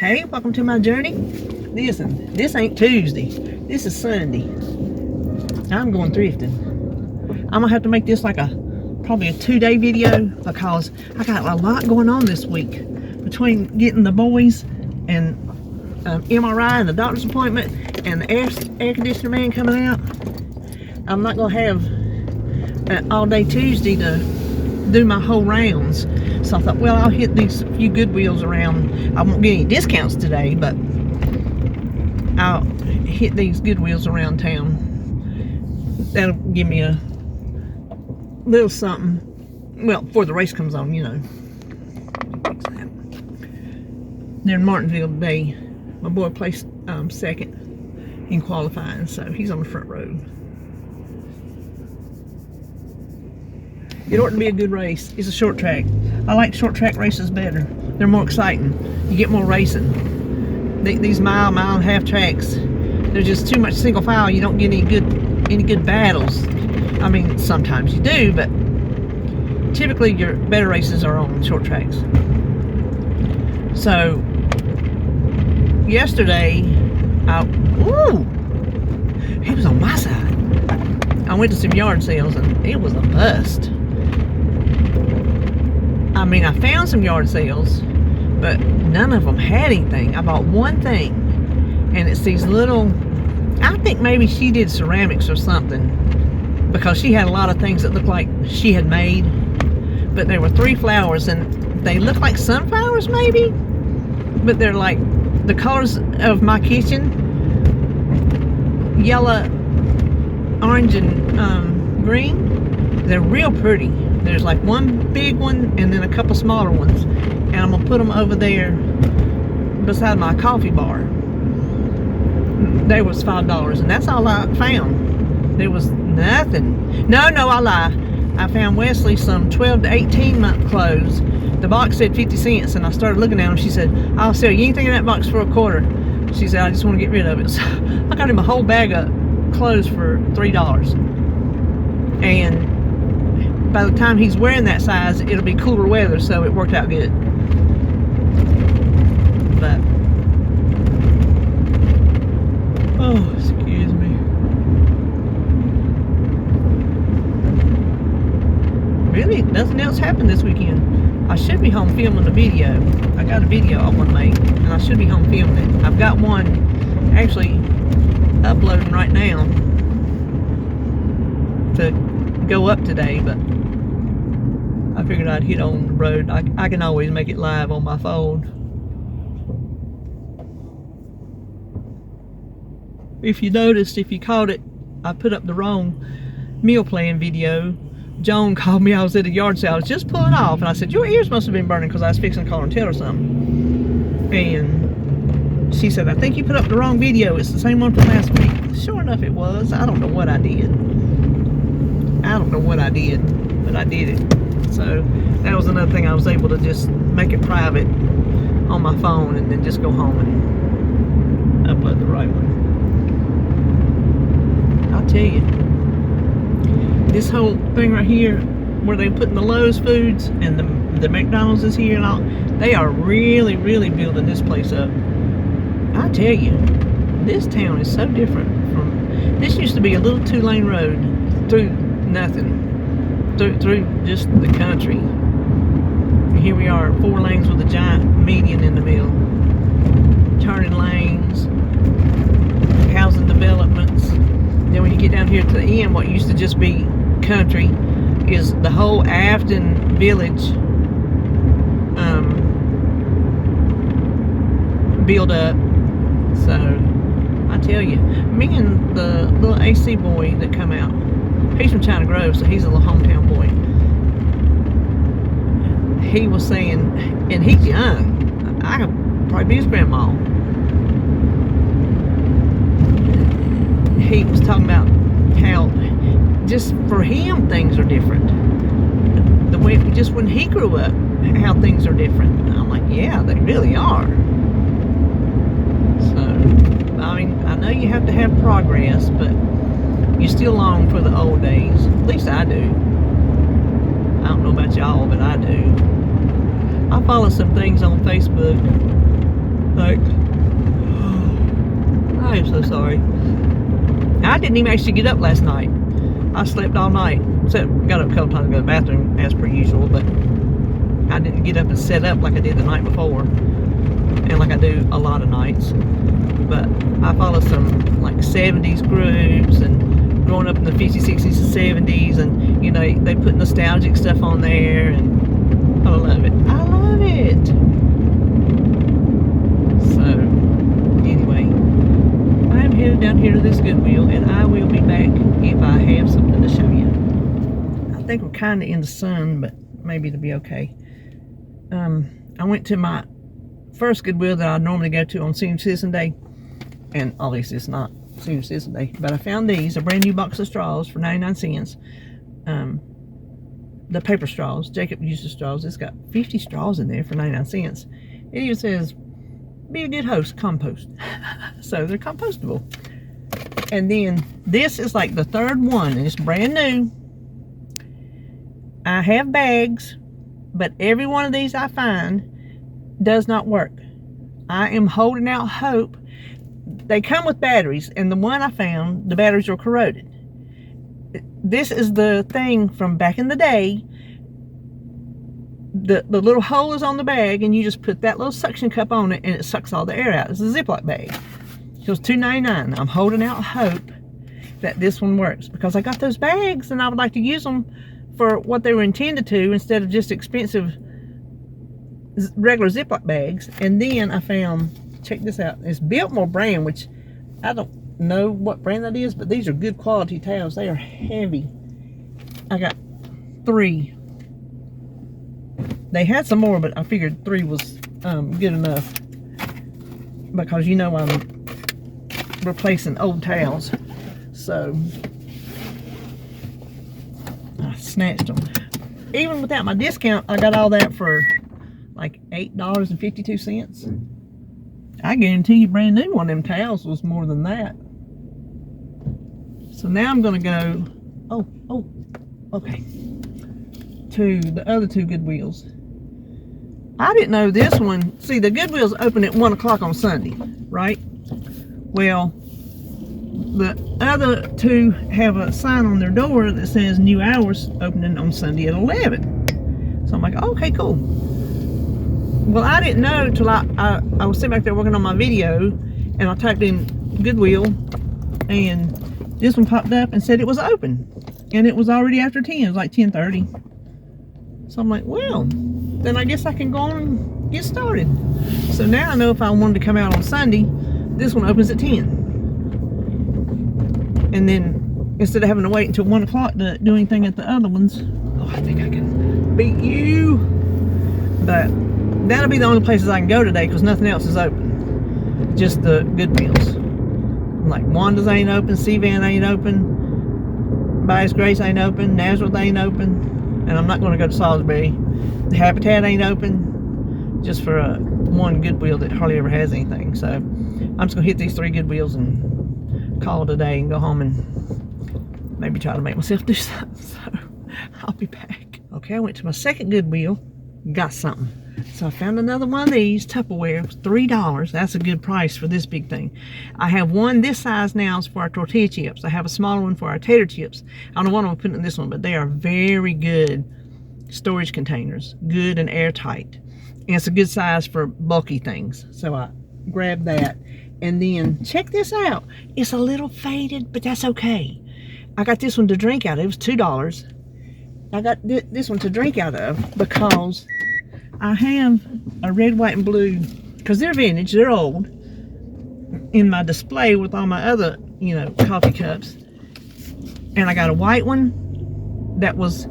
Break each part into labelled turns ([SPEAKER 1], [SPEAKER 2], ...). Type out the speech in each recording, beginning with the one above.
[SPEAKER 1] Hey, welcome to my journey. Listen, this ain't Tuesday. This is Sunday. I'm going thrifting. I'm gonna have to make this like probably a 2-day video because I got a lot going on this week. Between getting the boys and MRI and the doctor's appointment and the air conditioner man coming out, I'm not gonna have all day Tuesday to do my whole rounds. So I thought, well, I'll hit these few Goodwills around. I won't get any discounts today, but I'll hit these Goodwills around town. That'll give me a little something, well, before the race comes on, you know. They're in Martinsville today. My boy placed second in qualifying, so he's on the front row. It ought to be a good race. It's a short track. I like short track races better. They're more exciting. You get more racing. These mile and a half tracks, there's just too much single file. You don't get any good battles. I mean, sometimes you do, but typically your better races are on short tracks. So yesterday, he was on my side. I went to some yard sales and it was a bust. I mean, I found some yard sales, but none of them had anything. I bought one thing, and it's these little, I think maybe she did ceramics or something, because she had a lot of things that looked like she had made, but there were 3 flowers, and they look like sunflowers maybe, but they're like the colors of my kitchen, yellow, orange, and green. They're real pretty. There's like one big one and then a couple smaller ones, and I'm gonna put them over there beside my coffee bar. They was $5, and that's all I found. There was nothing. No, I lie. I found Wesley some 12 to 18 month clothes. The box said 50 cents, and I started looking at them. She said, "I'll sell you anything in that box for $1." She said, "I just want to get rid of it." So I got him a whole bag of clothes for $3. And by the time he's wearing that size, it'll be cooler weather, so it worked out good. But oh, excuse me. Really, nothing else happened this weekend. I should be home filming a video. I got a video I want to make, and I should be home filming it. I've got one actually uploading right now to go up today, but I figured I'd hit on the road. I can always make it live on my phone. If you noticed, if you caught it, I put up the wrong meal plan video. Joan called me. I was at a yard sale. I was just pulling off, and I said, "Your ears must have been burning," because I was fixing to call and tell her something. And she said, "I think you put up the wrong video. It's the same one from last week." Sure enough, it was. I don't know what I did. But I did it. So that was another thing. I was able to just make it private on my phone and then just go home and upload the right one. I'll tell you, this whole thing right here where they're putting the Lowe's foods and the McDonald's is here and all, they are really building this place up. I tell you, this town is so different from, this used to be a little 2-lane road through nothing, through just the country. And here we are, 4 lanes with a giant median in the middle, turning lanes, housing developments. Then when you get down here to the end, what used to just be country is the whole Afton village build up. So I tell you, me and the little AC boy that come out, he's from China Grove, so he's a little hometown boy. He was saying, and he's young, I could probably be his grandma. He was talking about how just for him things are different. The way, just when he grew up, how things are different. And I'm like, yeah, they really are. So, I mean, I know you have to have progress, but you still long for the old days. At least I do. I don't know about y'all, but I do. I follow some things on Facebook Like, I am so sorry. I didn't even actually get up last night. I slept all night. Except got up a couple times to go to the bathroom as per usual, but I didn't get up and set up like I did the night before. And like I do a lot of nights. But I follow some like 70s groups and growing up in the 50s, 60s, and 70s, and you know, they put nostalgic stuff on there, and I love it. I love it. So anyway, I'm headed down here to this Goodwill, and I will be back if I have something to show you. I think we're kind of in the sun, but maybe it'll be okay. I went to my first Goodwill that I normally go to on Senior Citizen Day, and obviously it's not Senior Citizen Day, but I found these, a brand new box of straws for 99 cents. The paper straws, Jacob used the straws. It's got 50 straws in there for 99 cents. It even says, be a good host, compost. So they're compostable. And then this is like the third one, and it's brand new. I have bags, but every one of these I find does not work. I am holding out hope. They come with batteries, and the one I found, the batteries are corroded. This is the thing from back in the day. The little hole is on the bag, and you just put that little suction cup on it, and it sucks all the air out. It's a Ziploc bag. It was $2.99. I'm holding out hope that this one works, because I got those bags, and I would like to use them for what they were intended to, instead of just expensive regular Ziploc bags. And then I found, check this out, it's Biltmore brand, which I don't know what brand that is, but these are good quality towels. They are heavy. I got 3. They had some more, but I figured 3 was good enough, because you know I'm replacing old towels. So I snatched them. Even without my discount, I got all that for like $8.52. I guarantee you brand new one of them towels was more than that. So now I'm gonna go, okay, to the other 2 Goodwills. I didn't know this one, see, the Goodwill's open at 1 o'clock on Sunday, right? Well, the other 2 have a sign on their door that says new hours opening on Sunday at 11. So I'm like, okay, cool. Well, I didn't know till I was sitting back there working on my video, and I typed in Goodwill, and this one popped up and said it was open, and it was already after 10. It was like 10:30. So I'm like, well, then I guess I can go on and get started. So now I know if I wanted to come out on Sunday, this one opens at 10. And then instead of having to wait until 1 o'clock to do anything at the other ones, oh, I think I can beat you. But that'll be the only places I can go today, because nothing else is open. Just the Goodwills. Like Wanda's ain't open, Seavan ain't open, Bias Grace ain't open, Nazareth ain't open, and I'm not going to go to Salisbury. The Habitat ain't open, just for one Goodwill that hardly ever has anything. So I'm just going to hit these 3 Goodwills and call it a day and go home and maybe try to make myself do something. So I'll be back. Okay, I went to my second Goodwill, got something. So I found another one of these Tupperware. It was $3. That's a good price for this big thing. I have one this size now for our tortilla chips. I have a smaller one for our tater chips. I don't know what I'm putting in this one, but they are very good storage containers. Good and airtight. And it's a good size for bulky things. So I grabbed that. And then check this out. It's a little faded, but that's okay. I got this one to drink out of. It was $2. I got this one to drink out of because I have a red, white, and blue, because they're vintage, they're old, in my display with all my other, you know, coffee cups. And I got a white one that was,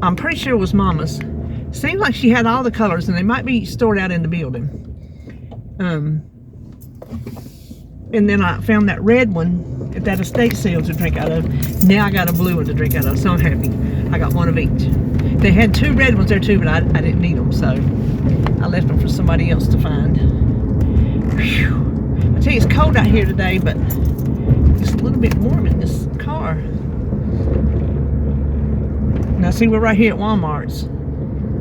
[SPEAKER 1] I'm pretty sure it was Mama's. Seems like she had all the colors, and they might be stored out in the building. And then I found that red one at that estate sale to drink out of. Now I got a blue one to drink out of, so I'm happy. I got one of each. They had 2 red ones there too, but I didn't need them, so I left them for somebody else to find. Whew. I tell you, it's cold out here today, but it's a little bit warm in this car. Now see, we're right here at Walmart's,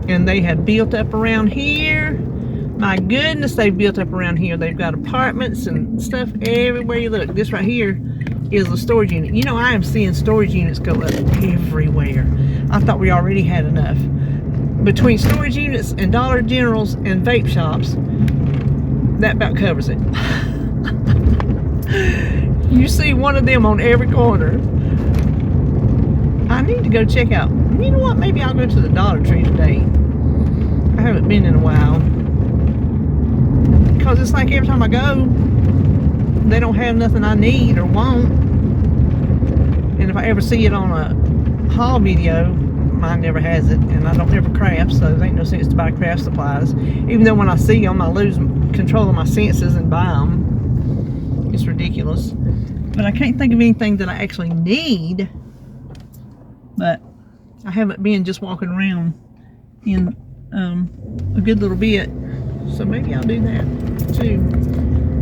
[SPEAKER 1] and they have built up around here. My goodness, they've built up around here. They've got apartments and stuff everywhere you look. This right here is a storage unit. You know, I am seeing storage units go up everywhere. I thought we already had enough. Between storage units and Dollar Generals and vape shops, that about covers it. You see one of them on every corner. I need to go check out. You know what? Maybe I'll go to the Dollar Tree today. I haven't been in a while. Because it's like every time I go, they don't have nothing I need or want. And if I ever see it on a haul video, mine never has it. And I don't ever craft, so there ain't no sense to buy craft supplies. Even though when I see them, I lose control of my senses and buy them. It's ridiculous. But I can't think of anything that I actually need. But I haven't been just walking around in a good little bit. So maybe I'll do that too.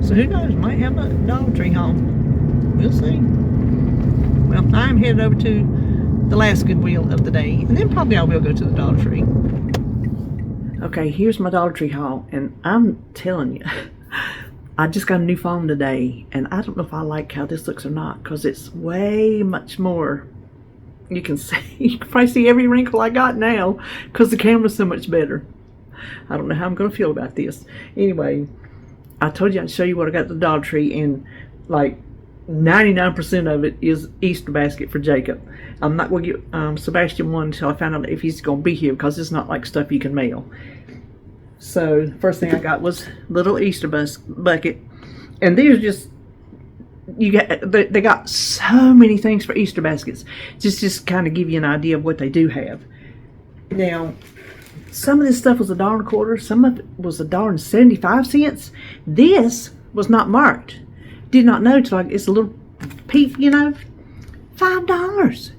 [SPEAKER 1] So who knows, might have a Dollar Tree haul. We'll see. Well, I'm headed over to the last Goodwill of the day, and then probably I will go to the Dollar Tree. Okay, here's my Dollar Tree haul, and I'm telling you, I just got a new phone today, and I don't know if I like how this looks or not, because it's way much more. You can see, you can probably see every wrinkle I got now, because the camera's so much better. I don't know how I'm going to feel about this. Anyway, I told you I'd show you what I got at the Dollar Tree, and like 99% of it is Easter basket for Jacob. I'm not going to get Sebastian one until I find out if he's going to be here, because it's not like stuff you can mail. So the first thing I got was little Easter bucket, and these are just, they got so many things for Easter baskets. Just kind of give you an idea of what they do have. Now, some of this stuff was $1.25. Some of it was $1.75. This was not marked. Did not know till it's a little peep, you know. $5.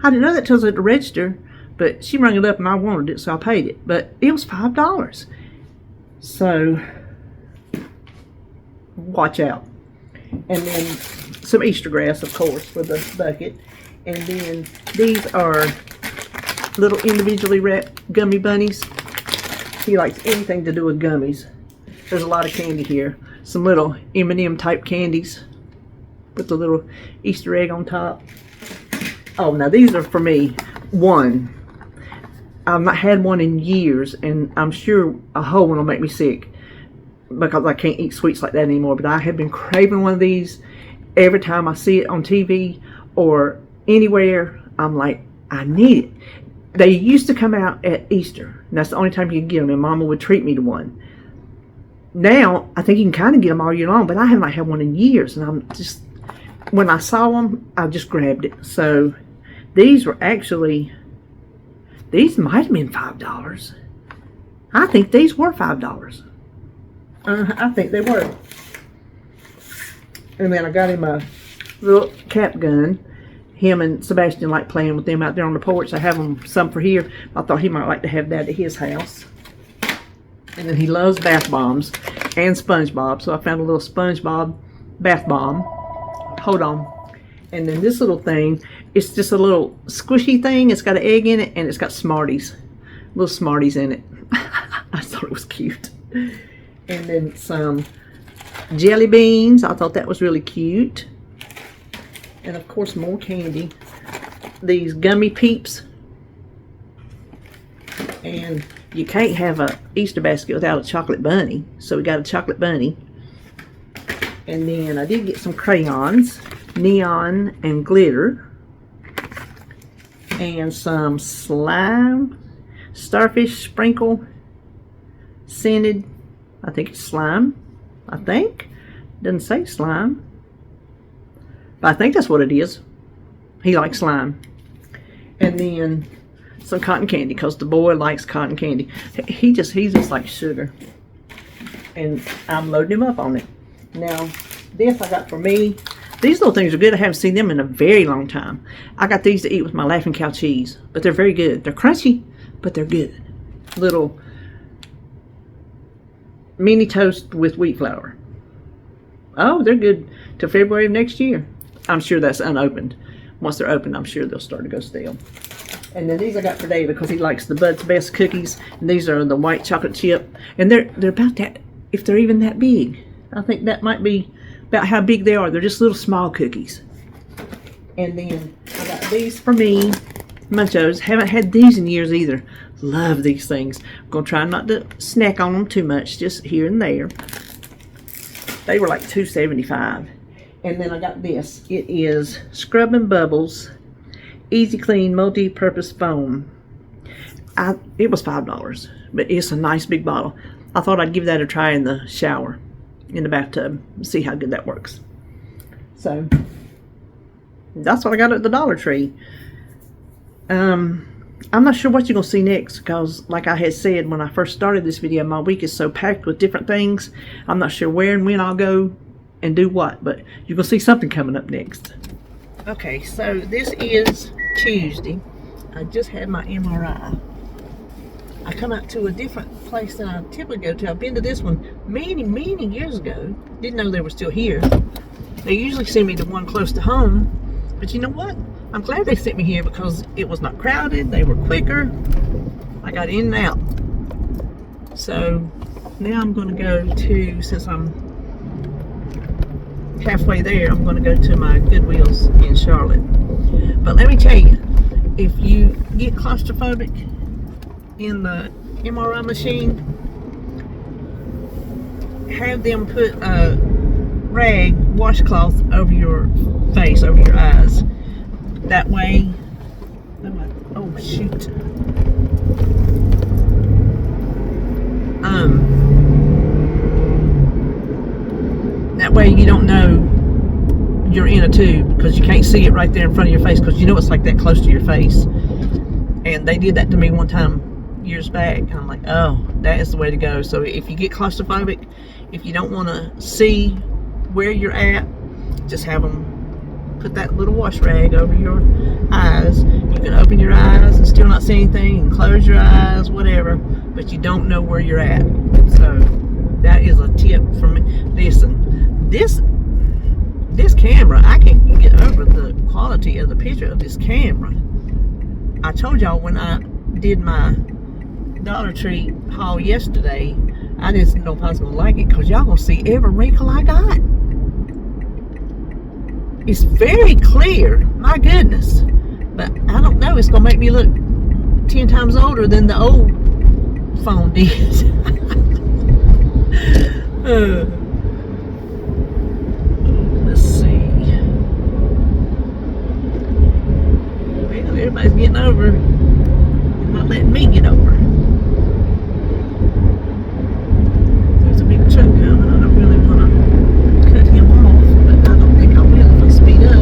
[SPEAKER 1] I didn't know that till I was at the register, but she rang it up and I wanted it, so I paid it. But it was $5. So watch out. And then some Easter grass, of course, for the bucket. And then these are little individually wrapped gummy bunnies. He likes anything to do with gummies. There's a lot of candy here. Some little M&M type candies with the little Easter egg on top. Oh, now these are for me. One, I've not had one in years, and I'm sure a whole one will make me sick because I can't eat sweets like that anymore. But I have been craving one of these. Every time I see it on TV or anywhere, I'm like, I need it. They used to come out at Easter, and that's the only time you could get them, and Mama would treat me to one. Now, I think you can kind of get them all year long, but I have not had one in years, and I'm just, when I saw them, I just grabbed it. So, these were actually, these might have been $5. I think these were $5. I think they were. And then I got him a little cap gun. Him and Sebastian like playing with them out there on the porch. I have them some for here. I thought he might like to have that at his house. And then he loves bath bombs and SpongeBob. So I found a little SpongeBob bath bomb. Hold on. And then this little thing, it's just a little squishy thing. It's got an egg in it, and it's got Smarties. Little Smarties in it. I thought it was cute. And then some jelly beans. I thought that was really cute. And of course, more candy. These gummy peeps. And you can't have a Easter basket without a chocolate bunny. So we got a chocolate bunny. And then I did get some crayons, neon and glitter. And some slime, starfish sprinkle, scented, I think it's slime. I think. Doesn't say slime. But I think that's what it is. He likes slime. And then some cotton candy, because the boy likes cotton candy. He just likes sugar. And I'm loading him up on it. Now, this I got for me. These little things are good. I haven't seen them in a very long time. I got these to eat with my Laughing Cow cheese. But they're very good. They're crunchy, but they're good. Little mini toast with wheat flour. Oh, they're good till February of next year. I'm sure that's unopened. Once they're opened, I'm sure they'll start to go stale. And then these I got for David because he likes the Bud's Best cookies. And these are the white chocolate chip. And they're about that, if they're even that big. I think that might be about how big they are. They're just little small cookies. And then I got these for me. Munchos. Haven't had these in years either. Love these things. I'm going to try not to snack on them too much, just here and there. They were like $2.75. And then I got this. It is Scrub and Bubbles Easy Clean Multi-Purpose Foam. It was $5, but it's a nice big bottle. I thought I'd give that a try in the shower, in the bathtub, see how good that works. So that's what I got at the Dollar Tree. I'm not sure what you're going to see next because, like I had said when I first started this video, my week is so packed with different things. I'm not sure where and when I'll go and do what, but you're going to see something coming up next. Okay, so this is Tuesday. I just had my MRI. I come out to a different place than I typically go to. I've been to this one many, many years ago. Didn't know they were still here. They usually send me to one close to home, but you know what? I'm glad they sent me here because it was not crowded. They were quicker. I got in and out. So now I'm going to go to, since I'm halfway there, I'm going to go to my Goodwills in Charlotte. But let me tell you, if you get claustrophobic in the MRI machine, have them put a rag, washcloth over your face, over your eyes. That way, oh shoot. That way you don't know you're in a tube because you can't see it right there in front of your face because you know it's like that close to your face. And they did that to me one time years back, and I'm like, oh, that is the way to go. So if you get claustrophobic, if you don't want to see where you're at, just have them put that little wash rag over your eyes. You can open your eyes and still not see anything, and close your eyes, whatever, but you don't know where you're at. So that is a tip from me. Listen, this camera, I can't get over the quality of the picture of this camera. I told y'all when I did my Dollar Tree haul yesterday, I didn't know if I was going to like it because y'all going to see every wrinkle I got. It's very clear, my goodness. But I don't know, it's going to make me look 10 times older than the old phone did. Let's see. Well, everybody's getting over. They're not letting me get over. There's a big truck coming. I don't really want to cut him off, but I don't think I will if I speed up.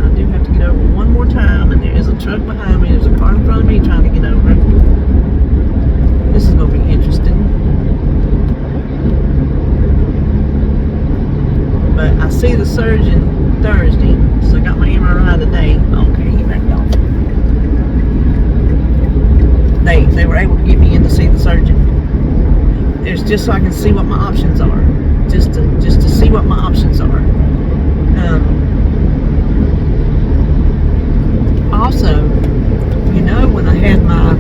[SPEAKER 1] I do have to get over one more time, and there is a truck behind me. There's a car in front of me trying to get over. This is going to be interesting. But I see the surgeon Thursday, so I got my MRI today. Okay, he backed off. They were able to get me in to see the surgeon. It's just so I can see what my options are. Just to see what my options are. Also, you know, when I had my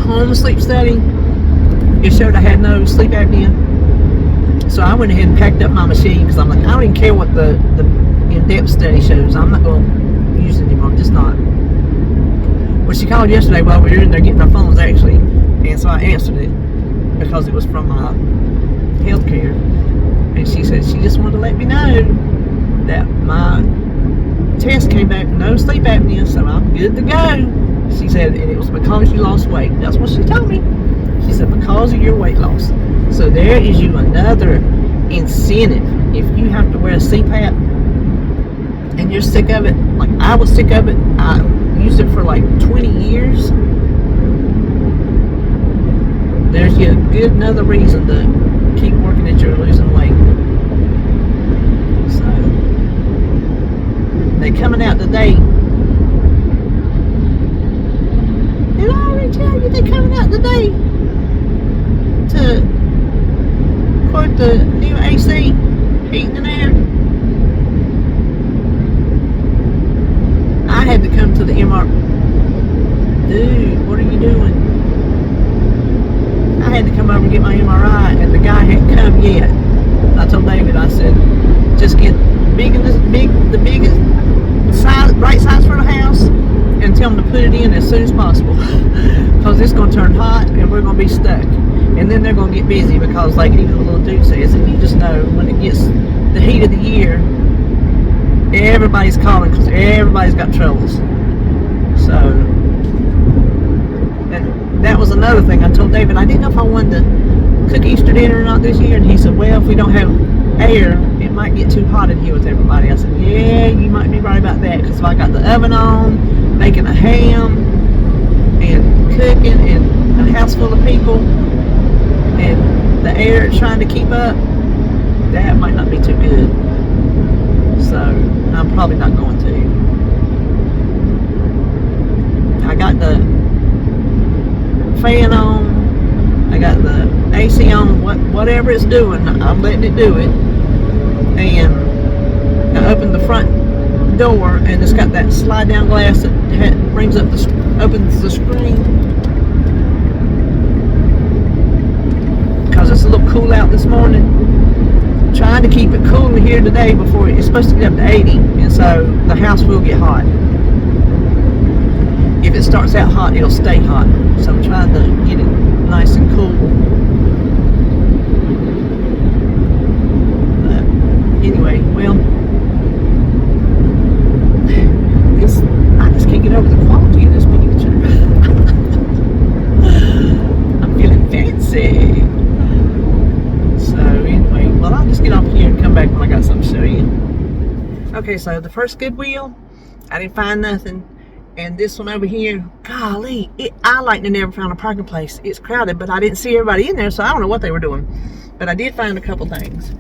[SPEAKER 1] home sleep study, it showed I had no sleep apnea. So I went ahead and packed up my machine because I'm like, I don't even care what the in-depth study shows. I'm not going to use it anymore. I'm just not. Well, she called yesterday while we were in there getting our phones, actually. And so I answered it because it was from my healthcare. And she said she just wanted to let me know that my test came back no sleep apnea, so I'm good to go. She said, and it was because you lost weight. That's what she told me. She said, because of your weight loss. So there is you another incentive. If you have to wear a CPAP and you're sick of it, like I was sick of it, I used it for like 20 years. There's you a good another reason to keep working at your losing weight. So they coming out today. Did I already tell you they coming out today to quote the new AC? Heating and air. I had to come to the MR. Dude, what are you doing? I had to come over and get my MRI, and the guy hadn't come yet. I told David, I said, just get the biggest size, right size for the house, and tell them to put it in as soon as possible, because it's going to turn hot and we're going to be stuck. And then they're going to get busy, because like even the little dude says, and you just know when it gets the heat of the year, everybody's calling because everybody's got troubles. So, and that was another thing I told David. I didn't know if I wanted to cook Easter dinner or not this year, and he said, well, if we don't have air, it might get too hot in here with everybody. I said, yeah, you might be right about that, because if I got the oven on, making a ham, and cooking, and a house full of people, and the air trying to keep up, that might not be too good. So I'm probably not going to. I got the fan on, I got the AC on, whatever it's doing, I'm letting it do it. And I opened the front door, and it's got that slide down glass that brings up opens the screen, because it's a little cool out this morning. Trying to keep it cool here today before it's supposed to get up to 80, and so the house will get hot. If it starts out hot, it'll stay hot. So I'm trying to get it nice and cool. But anyway, well, I just can't get over the quality of this picture. I'm feeling fancy. So anyway, well, I'll just get off here and come back when I got something to show you. Okay, so the first Goodwill, I didn't find nothing. And this one over here, golly, I like to never found a parking place. It's crowded, but I didn't see everybody in there, so I don't know what they were doing. But I did find a couple things.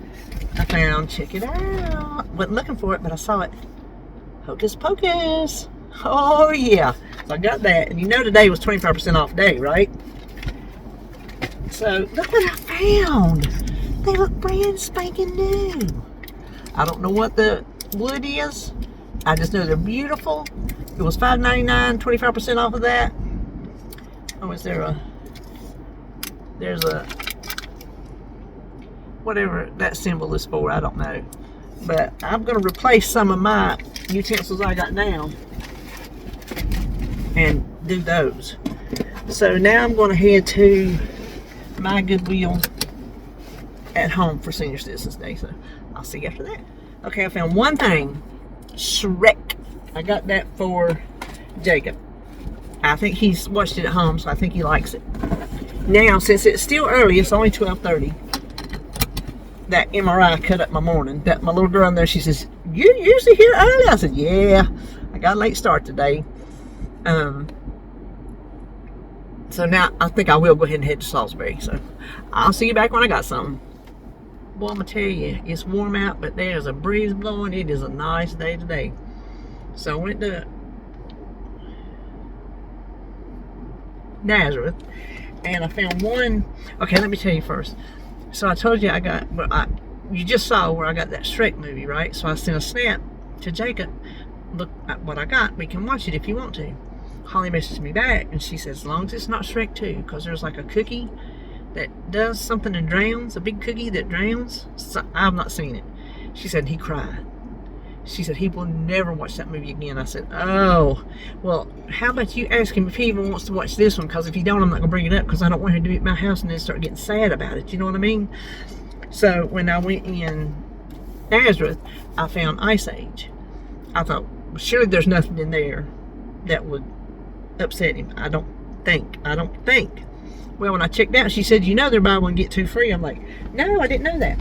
[SPEAKER 1] I found, check it out. Wasn't looking for it, but I saw it. Hocus Pocus. Oh, yeah. So I got that. And you know today was 25% off day, right? So look what I found. They look brand spanking new. I don't know what the wood is. I just know they're beautiful. It was $5.99, 25% off of that. Oh, is there there's a, whatever that symbol is for, I don't know. But I'm going to replace some of my utensils I got now and do those. So now I'm going to head to my Goodwill at home for Senior Citizens Day. So I'll see you after that. Okay, I found one thing. Shrek. I got that for Jacob. I think he's watched it at home, so I think he likes it. Now, since it's still early, it's only 12:30. That MRI cut up my morning. That my little girl in there, she says, "You usually here early?" I said, "Yeah, I got a late start today." So now I think I will go ahead and head to Salisbury. So I'll see you back when I got something. Boy, I'm gonna tell you, it's warm out, but there's a breeze blowing. It is a nice day today. So I went to Nazareth, and I found one. Okay, let me tell you first. So I told you I got, you just saw where I got that Shrek movie, right? So I sent a snap to Jacob. Look at what I got. We can watch it if you want to. Holly messaged me back, and she says, as long as it's not Shrek 2, because there's like a cookie that does something and drowns, a big cookie that drowns. So I've not seen it. She said he cried. She said he will never watch that movie again. I said, oh, well, how about you ask him if he even wants to watch this one? Because if he don't, I'm not going to bring it up, because I don't want him to be at my house and then start getting sad about it. You know what I mean? So when I went in Nazareth, I found Ice Age. I thought, well, surely there's nothing in there that would upset him. I don't think. Well, when I checked out, she said, you know, they're buy one, get two free. I'm like, no, I didn't know that.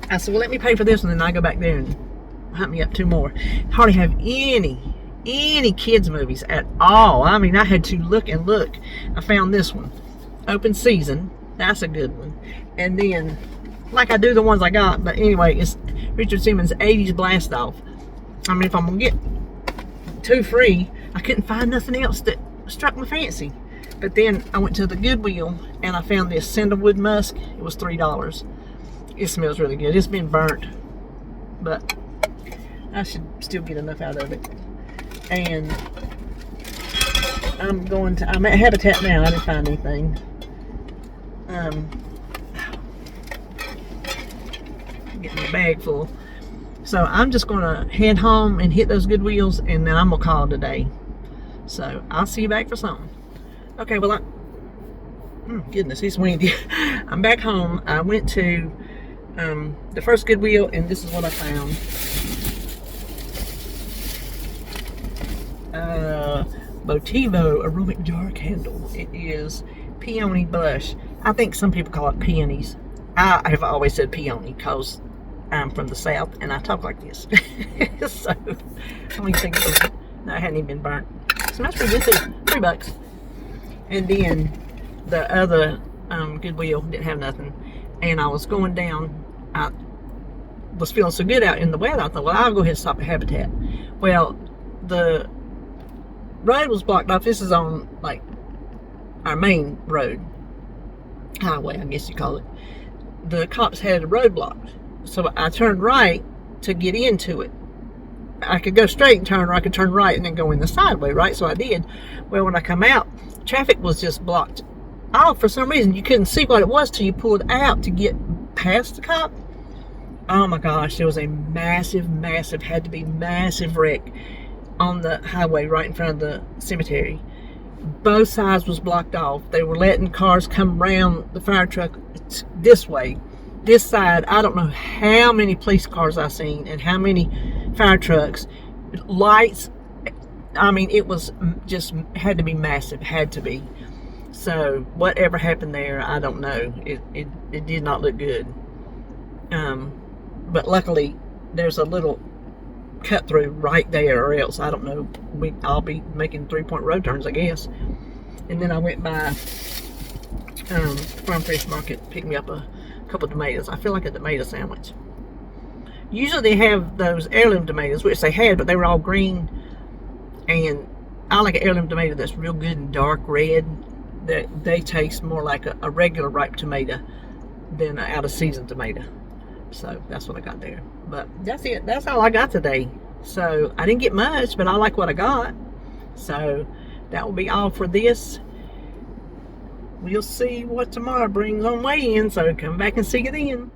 [SPEAKER 1] I said, well, let me pay for this one, and then I go back there and hunt me up two more. Hardly have any kids movies at all. I mean, I had to look and look. I found this one, Open Season. That's a good one. And then, like I do the ones I got, but anyway, it's Richard Simmons' 80s Blast Off. I mean, if I'm gonna get two free, I couldn't find nothing else that struck my fancy. But then I went to the Goodwill and I found this Sandalwood Musk. It was $3. It smells really good. It's been burnt, but I should still get enough out of it. And I'm at Habitat now. I didn't find anything. Getting a bag full. So I'm just gonna head home and hit those Goodwills, and then I'm gonna call it a day. So I'll see you back for something. Okay, well, goodness, it's windy. I'm back home. I went to the first Goodwill, and this is what I found. Motivo aromatic jar candle. It is peony blush. I think some people call it peonies. I have always said peony because I'm from the South and I talk like this. So I don't even think it was, no, it hadn't even been burnt. It smells pretty good too. $3. And then the other Goodwill didn't have nothing. And I was going down. I was feeling so good out in the weather. I thought, well, I'll go ahead and stop at Habitat. Well, the road was blocked off. This is on like our main road, highway, I guess you call it. The cops had a road blocked, so I turned right to get into it. I could go straight and turn, or I could turn right and then go in the sideway, right? So I did. Well, when I come out, traffic was just blocked off for some reason. You couldn't see what it was till you pulled out to get past the cop. Oh my gosh, there was a massive, had to be massive wreck on the highway right in front of the cemetery. Both sides was blocked off. They were letting cars come around the fire truck this way. This side, I don't know how many police cars I've seen and how many fire trucks. Lights, I mean, it was just, had to be massive, had to be. So whatever happened there, I don't know. It did not look good. But luckily, there's a little cut through right there, or else I don't know. I'll be making 3-point road turns, I guess. And then I went by Farm Fresh Market, picked me up a couple of tomatoes. I feel like a tomato sandwich. Usually they have those heirloom tomatoes, which they had, but they were all green. And I like an heirloom tomato that's real good and dark red. That they taste more like a regular ripe tomato than an out of season tomato. So that's what I got there. But that's it. That's all I got today. So I didn't get much, but I like what I got. So that will be all for this. We'll see what tomorrow brings on weigh-in. So come back and see you then.